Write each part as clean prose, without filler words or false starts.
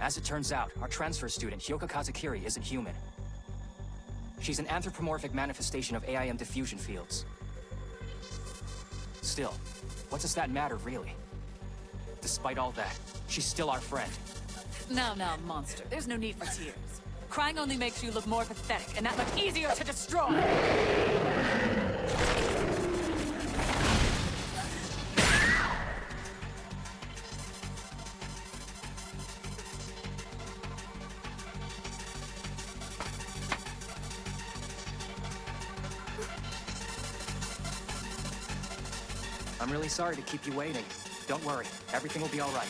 As it turns out, our transfer student, Hyoka Kazakiri, isn't human. She's an anthropomorphic manifestation of AIM diffusion fields. Still, what does that matter, really? Despite all that, she's still our friend. Now, monster, there's no need for tears. Crying only makes you look more pathetic, and that much easier to destroy! I'm really sorry to keep you waiting. Don't worry, everything will be all right.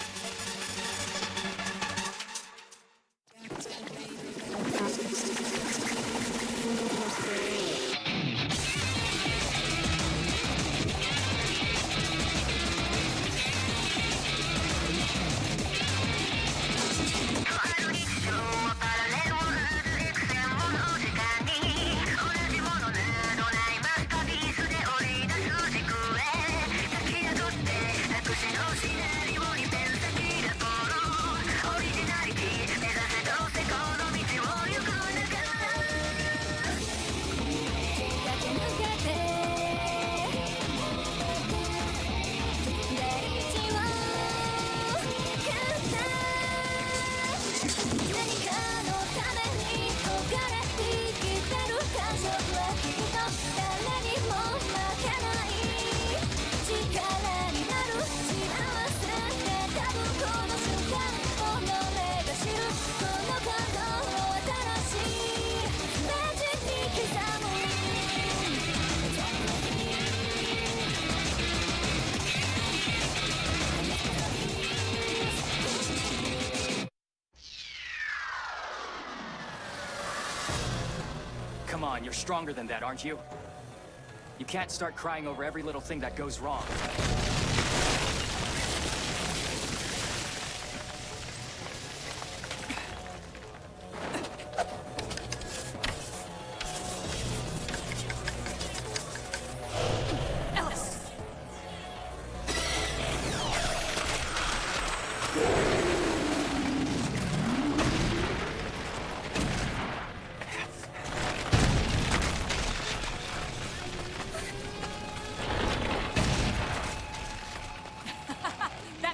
Come on, you're stronger than that, aren't you? You can't start crying over every little thing that goes wrong.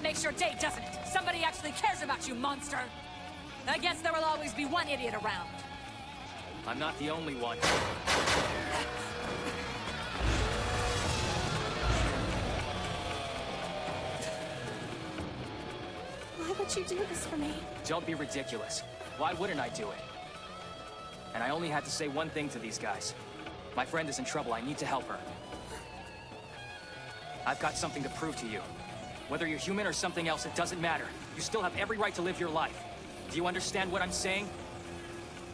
Makes your day, doesn't it? Somebody actually cares about you, monster! I guess there will always be one idiot around. I'm not the only one. Why would you do this for me? Don't be ridiculous. Why wouldn't I do it? And I only had to say one thing to these guys. My friend is in trouble. I need to help her. I've got something to prove to you. Whether you're human or something else, it doesn't matter. You still have every right to live your life. Do you understand what I'm saying?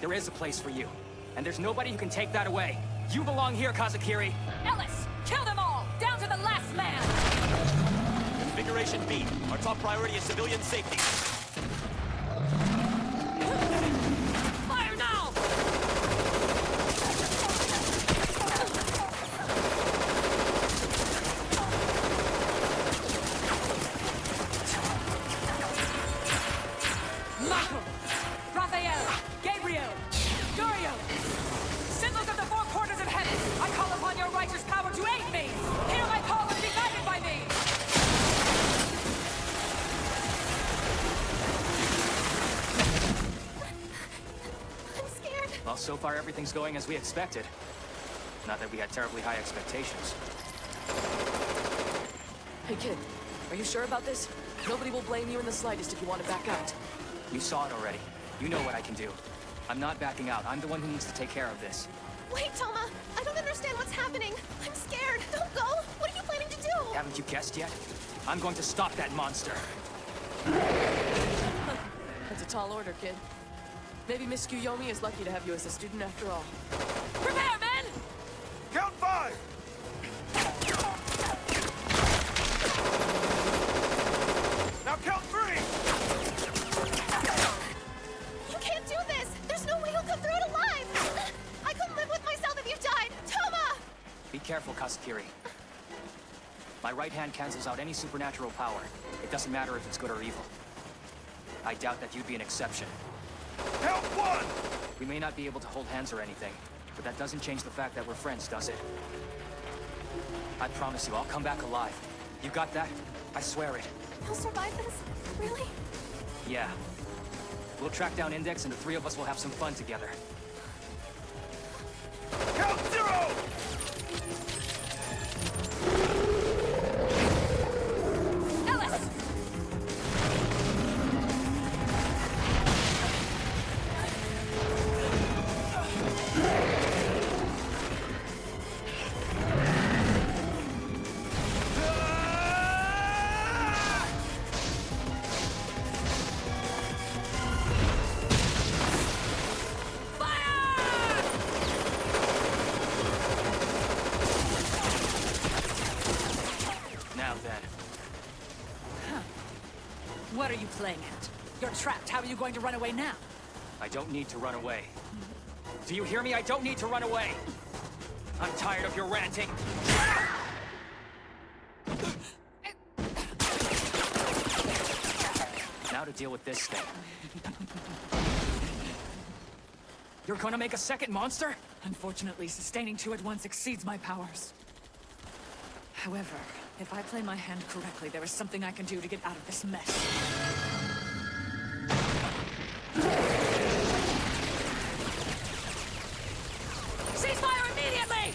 There is a place for you, and there's nobody who can take that away. You belong here, Kazakiri. Ellis, kill them all, down to the last man! Configuration B. Our top priority is civilian safety. Fire now! Michael, Raphael, Gabriel, Durio, symbols of the four corners of heaven, I call upon your righteous power to aid me! Hear my call and be guided by me! I'm scared. Well, so far everything's going as we expected. Not that we had terribly high expectations. Hey kid, are you sure about this? Nobody will blame you in the slightest if you want to back out. You saw it already. You know what I can do. I'm not backing out. I'm the one who needs to take care of this. Wait, Toma! I don't understand what's happening. I'm scared. Don't go! What are you planning to do? Haven't you guessed yet? I'm going to stop that monster. That's a tall order, kid. Maybe Miss Kuyomi is lucky to have you as a student after all. Prepare, men! Count 5! Now count 3! You can't do this! There's no way you'll come through it alive! I couldn't live with myself if you died! Toma! Be careful, Kazakiri. My right hand cancels out any supernatural power. It doesn't matter if it's good or evil. I doubt that you'd be an exception. Help one! We may not be able to hold hands or anything, but that doesn't change the fact that we're friends, does it? I promise you, I'll come back alive. You got that? I swear it. You'll survive this? Really? Yeah. We'll track down Index and the three of us will have some fun together. Count zero! Ellis! Now then. What are you playing at? You're trapped. How are you going to run away now? I don't need to run away. Do you hear me? I don't need to run away. I'm tired of your ranting. Now to deal with this thing. You're gonna make a second monster? Unfortunately, sustaining two at once exceeds my powers. However, if I play my hand correctly, there is something I can do to get out of this mess. Ceasefire immediately!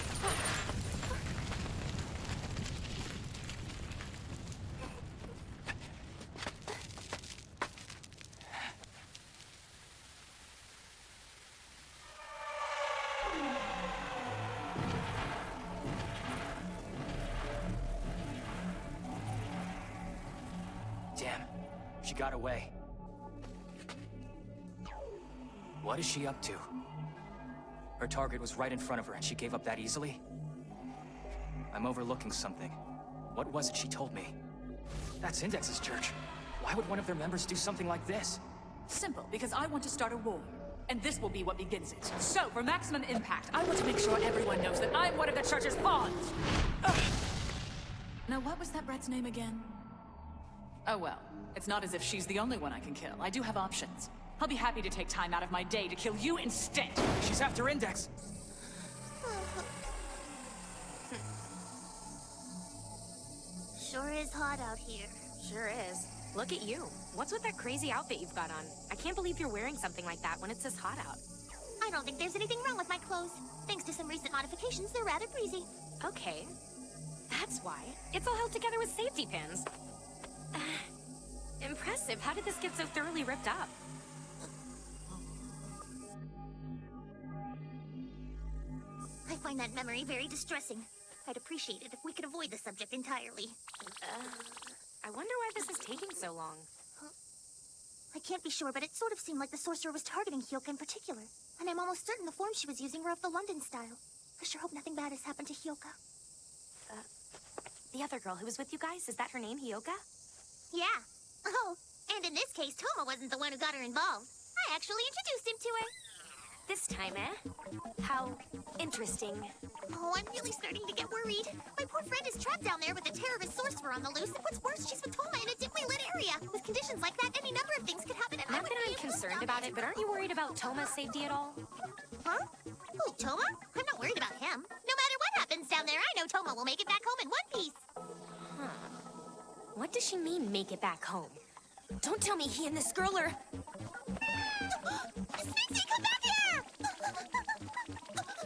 Damn, she got away. What is she up to? Her target was right in front of her and she gave up that easily? I'm overlooking something. What was it she told me? That's Index's church. Why would one of their members do something like this? Simple, because I want to start a war. And this will be what begins it. So, for maximum impact, I want to make sure everyone knows that I'm one of the church's pawns! Ugh. Now, what was that brat's name again? Oh well, it's not as if she's the only one I can kill. I do have options. I'll be happy to take time out of my day to kill you instead. She's after Index. Sure is hot out here. Sure is. Look at you. What's with that crazy outfit you've got on? I can't believe you're wearing something like that when it's this hot out. I don't think there's anything wrong with my clothes. Thanks to some recent modifications, they're rather breezy. Okay. That's why. It's all held together with safety pins. Impressive. How did this get so thoroughly ripped up? I find that memory very distressing. I'd appreciate it if we could avoid the subject entirely. I wonder why this is taking so long. I can't be sure, but it sort of seemed like the sorcerer was targeting Hyoka in particular. And I'm almost certain the forms she was using were of the London style. I sure hope nothing bad has happened to Hyoka. The other girl who was with you guys, is that her name, Hyoka? Yeah. Oh, and in this case, Toma wasn't the one who got her involved. I actually introduced him to her. This time, eh? How interesting. Oh, I'm really starting to get worried. My poor friend is trapped down there with a terrorist sorcerer on the loose, and what's worse, she's with Toma in a dimly lit area. With conditions like that, any number of things could happen, and Not I that wouldn't I'm be able to concerned stop about it. it, but aren't you worried about Toma's safety at all? Huh? Oh, Toma? I'm not worried about him. No matter what happens down there, I know Toma will make it back home in one piece. What does she mean, make it back home? Don't tell me he and this girl are... Sphinxie, come back here!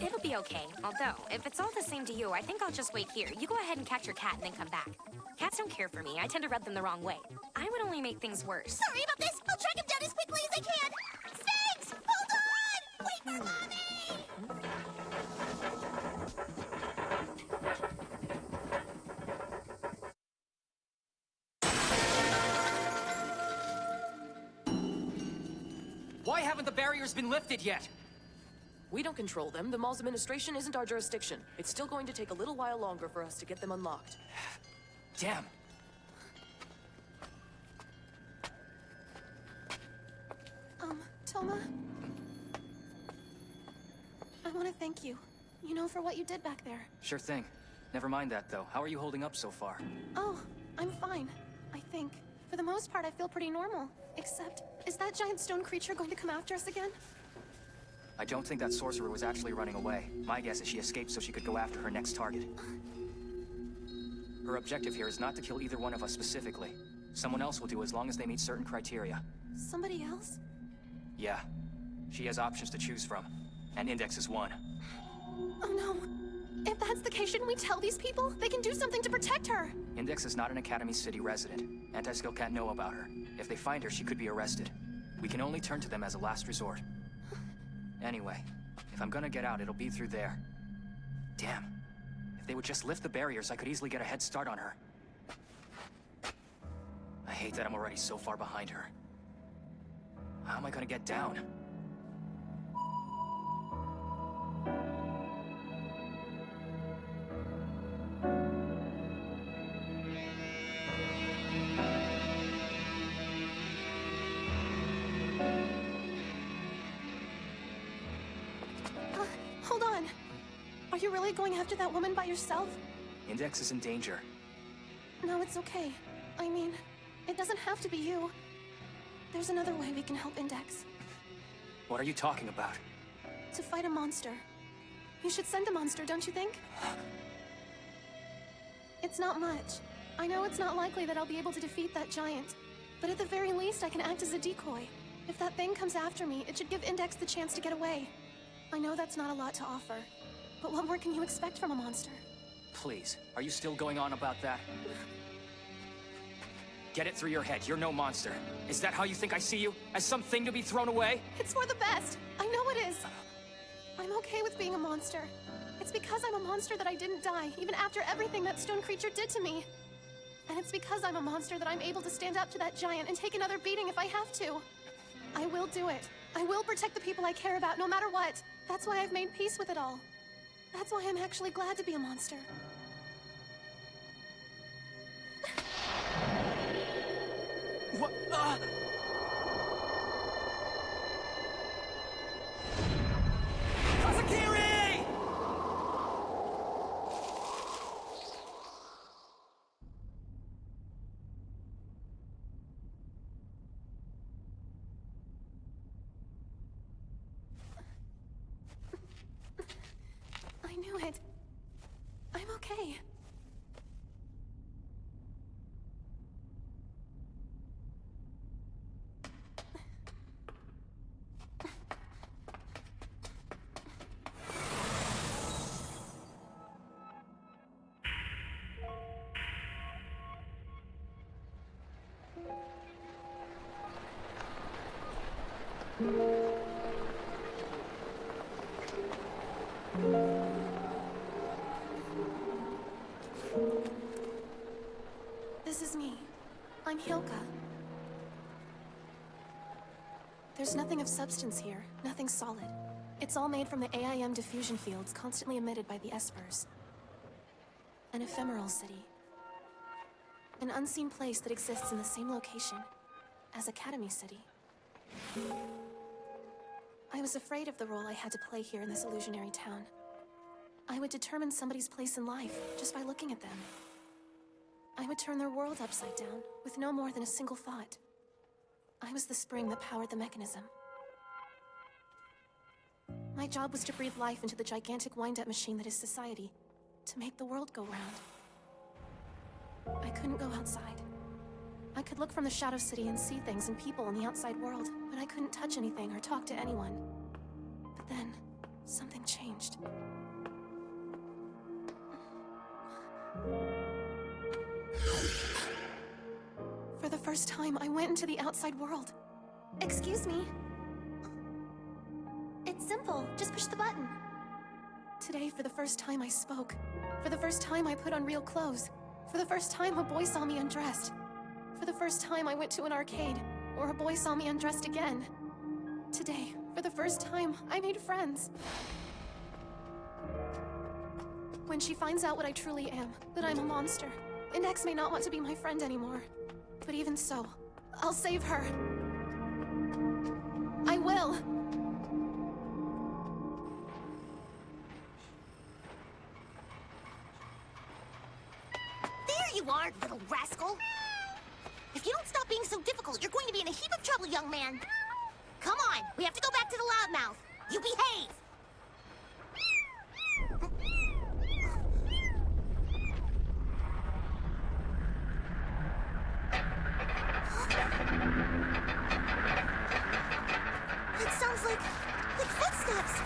It'll be okay. Although, if it's all the same to you, I think I'll just wait here. You go ahead and catch your cat and then come back. Cats don't care for me. I tend to rub them the wrong way. I would only make things worse. Sorry about this. I'll track him down as quickly as I can. Sphinx, hold on! Wait for Mommy! Why haven't the barriers been lifted yet? We don't control them. The mall's administration isn't our jurisdiction. It's still going to take a little while longer for us to get them unlocked. Damn. Toma? I want to thank you. You know, for what you did back there. Sure thing. Never mind that, though. How are you holding up so far? Oh, I'm fine. I think. For the most part, I feel pretty normal. Except, Is that giant stone creature going to come after us again? I don't think that sorcerer was actually running away. My guess is she escaped so she could go after her next target. Her objective here is not to kill either one of us specifically. Someone else will do as long as they meet certain criteria. Somebody else? Yeah. She has options to choose from, and Index is one. Oh no. If that's the case, shouldn't we tell these people? They can do something to protect her! Index is not an Academy City resident. Anti-Skill can't know about her. If they find her, she could be arrested. We can only turn to them as a last resort. Anyway, if I'm gonna get out, it'll be through there. Damn. If they would just lift the barriers, I could easily get a head start on her. I hate that I'm already so far behind her. How am I gonna get down? Hold on. Are you really going after that woman by yourself? Index is in danger. No, it's okay. I mean, it doesn't have to be you. There's another way we can help Index. What are you talking about? To fight a monster. You should send a monster, don't you think? It's not much. I know it's not likely that I'll be able to defeat that giant, but at the very least I can act as a decoy. If that thing comes after me, it should give Index the chance to get away. I know that's not a lot to offer, but what more can you expect from a monster? Please, are you still going on about that? Get it through your head, you're no monster. Is that how you think I see you? As something to be thrown away? It's for the best! I know it is! I'm okay with being a monster. It's because I'm a monster that I didn't die, even after everything that stone creature did to me. And it's because I'm a monster that I'm able to stand up to that giant and take another beating if I have to. I will do it. I will protect the people I care about, no matter what. That's why I've made peace with it all. That's why I'm actually glad to be a monster. What? Kazakiri! I knew it. I'm okay. This is me. I'm Hilka. There's nothing of substance here, nothing solid. It's all made from the AIM diffusion fields constantly emitted by the Espers. An ephemeral city. An unseen place that exists in the same location as Academy City. I was afraid of the role I had to play here in this illusionary town. I would determine somebody's place in life just by looking at them. I would turn their world upside down with no more than a single thought. I was the spring that powered the mechanism. My job was to breathe life into the gigantic wind-up machine that is society, to make the world go round. I couldn't go outside. I could look from the Shadow City and see things and people in the outside world, but I couldn't touch anything or talk to anyone. But then, something changed. For the first time, I went into the outside world. Excuse me. It's simple. Just push the button. Today, for the first time, I spoke. For the first time, I put on real clothes. For the first time, a boy saw me undressed. For the first time, I went to an arcade, or a boy saw me undressed again. Today, for the first time, I made friends. When she finds out what I truly am, that I'm a monster, Index may not want to be my friend anymore. But even so, I'll save her. I will! There you are, little rascal! If you don't stop being so difficult, you're going to be in a heap of trouble, young man. Come on, we have to go back to the loudmouth. You behave! It sounds like footsteps.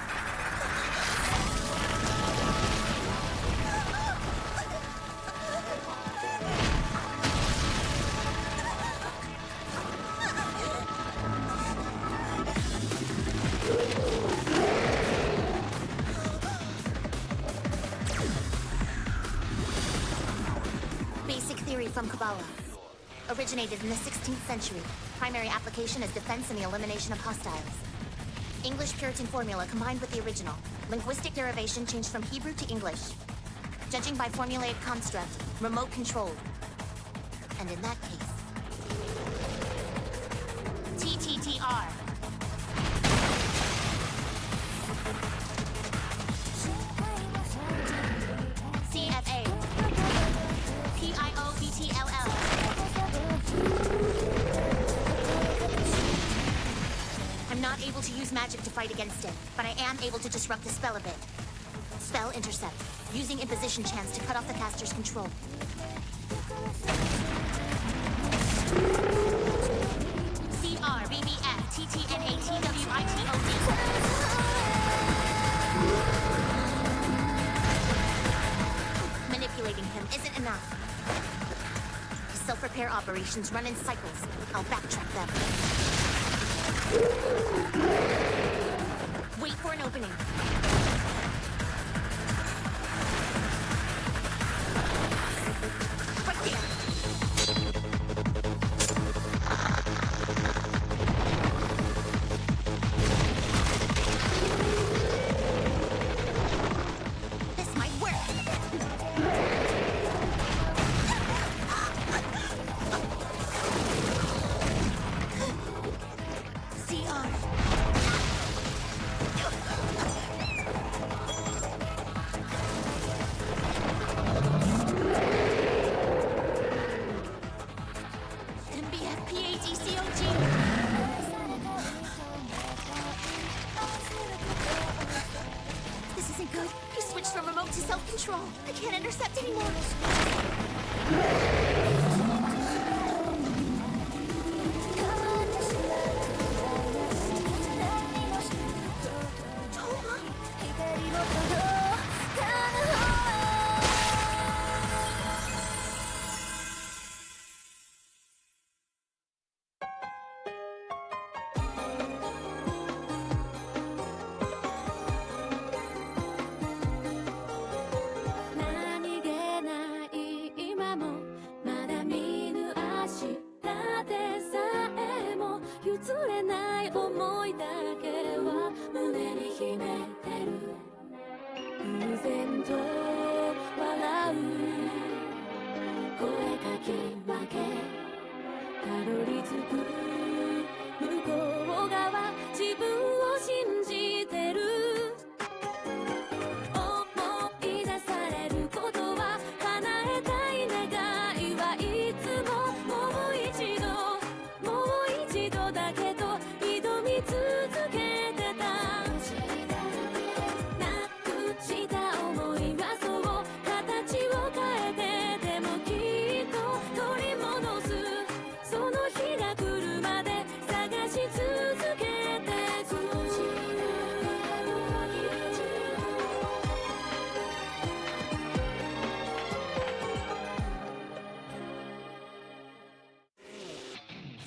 Basic theory from Kabbalah. Originated in the 16th century. Primary application is defense and the elimination of hostiles. English Puritan formula combined with the original. Linguistic derivation changed from Hebrew to English. Judging by formulaic construct, remote controlled. And in that case, TTTR. CFA. PIOBTLL. I'm not able to use magic to fight against it, but I am able to disrupt the spell a bit. Spell intercept, using imposition chance to cut off the caster's control. Manipulating him isn't enough. His self-repair operations run in cycles. I'll backtrack them. Wait for an opening. Right there. This might work. CR. This isn't good. He switched from remote to self-control. I can't intercept anymore.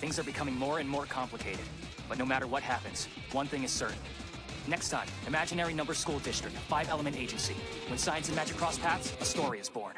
Things are becoming more and more complicated. But no matter what happens, one thing is certain. Next time, Imaginary Number School District, 5-element agency. When science and magic cross paths, a story is born.